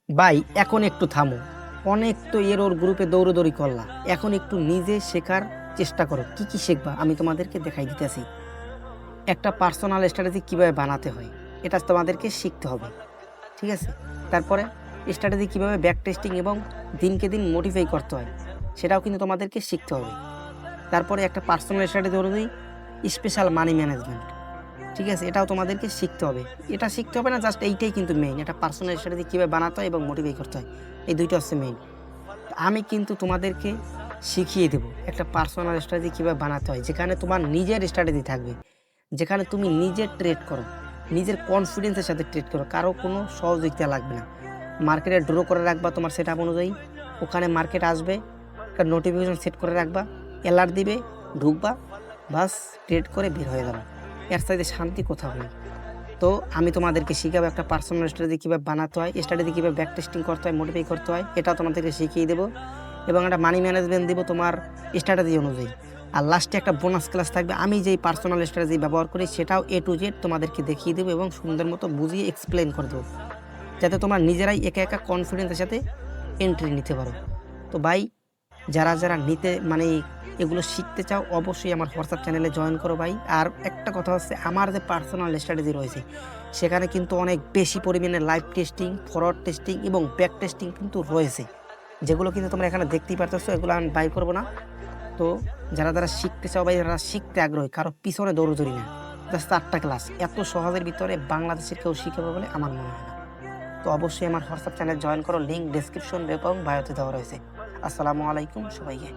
ভাই এখন একটু থামো। অনেক তো ওর গ্রুপে দৌড়াদৌড়ি করলা। এখন একটু নিজে শেখার চেষ্টা করো। কি কি শিখবা আমি তোমাদেরকে দেখাই দিতেছি। একটা পার্সোনাল স্ট্র্যাটেজি কিভাবে বানাতে হয় এটা তোমাদেরকে শিখতে হবে। ঠিক আছে? তারপরে স্ট্র্যাটেজি কিভাবে ব্যাক টেস্টিং এবং দিনকে দিন মডিফাই করতে হয় সেটাও কিন্তু তোমাদেরকে শিখতে হবে। তারপরে একটা পার্সোনাল স্ট্র্যাটেজি অনুযায়ী স্পেশাল মানি ম্যানেজমেন্ট, ঠিক আছে, এটাও তোমাদেরকে শিখতে হবে। এটা শিখতে হবে না, জাস্ট এইটাই কিন্তু মেইন। এটা পার্সোনাল স্ট্র্যাটেজি কীভাবে বানাতে হয় এবং মোটিভেট করতে হয়, এই দুইটা হচ্ছে মেইন। আমি কিন্তু তোমাদেরকে শিখিয়ে দেবো একটা পার্সোনাল স্ট্র্যাটেজি কীভাবে বানাতে হয়, যেখানে তোমার নিজের স্ট্র্যাটেজি থাকবে, যেখানে তুমি নিজে ট্রেড করো, নিজের কনফিডেন্সের সাথে ট্রেড করো, কারো কোনো সহযোগিতা লাগবে না। মার্কেটে ড্র করে রাখবা তোমার সেট আপ অনুযায়ী, ওখানে মার্কেট আসবে, একটা নোটিফিকেশন সেট করে রাখবা, অ্যালার্ট দিবে, ঢুকবা, বাস ট্রেড করে বের হয়ে যাবা। এর চাইতে শান্তি কোথাও নেই। তো আমি তোমাদেরকে শিখাবো একটা পার্সোনাল স্ট্র্যাটেজি কীভাবে বানাতে হয়, স্ট্র্যাটেজি কীভাবে ব্যাক টেস্টিং করতে হয়, মোটিফাই করতে হয়, এটাও তোমাদেরকে শিখিয়ে দেবো। এবং একটা মানি ম্যানেজমেন্ট দেবো তোমার স্ট্র্যাটেজি অনুযায়ী। আর লাস্টে একটা বোনাস ক্লাস থাকবে, আমি যেই পার্সোনাল স্ট্র্যাটেজি ব্যবহার করি সেটাও A to Z তোমাদেরকে দেখিয়ে দেবো এবং সুন্দর মতো বুঝিয়ে এক্সপ্লেন করে দেবো, যাতে তোমরা নিজেরাই একা একা কনফিডেন্সের সাথে এন্ট্রি নিতে পারো। তো ভাই, যারা যারা নিতে মানে এগুলো শিখতে চাও অবশ্যই আমার হোয়াটসঅ্যাপ চ্যানেলে জয়েন করো ভাই। আর একটা কথা হচ্ছে, আমার যে পার্সোনাল স্ট্র্যাটেজি রয়েছে সেখানে কিন্তু অনেক বেশি পরিমাণে লাইভ টেস্টিং, ফরওয়ার্ড টেস্টিং এবং ব্যাক টেস্টিং কিন্তু রয়েছে, যেগুলো কিন্তু তোমরা এখানে দেখতেই পারতেছো। এগুলো আমি বাই করবো না। তো যারা যারা শিখতে চাও ভাই, যারা শিখতে আগ্রহী, কারো পিছনে দৌড়দৌড়ি না, জাস্ট 4টা ক্লাস, এত সহজের ভিতরে বাংলাদেশের কেউ শিখাবে বলে আমার মনে হয় না। তো অবশ্যই আমার হোয়াটসঅ্যাপ চ্যানেল জয়েন করো, লিঙ্ক ডেসক্রিপশন এবং বায়োতে দেওয়া রয়েছে। আসসালামু আলাইকুম সবাইকে।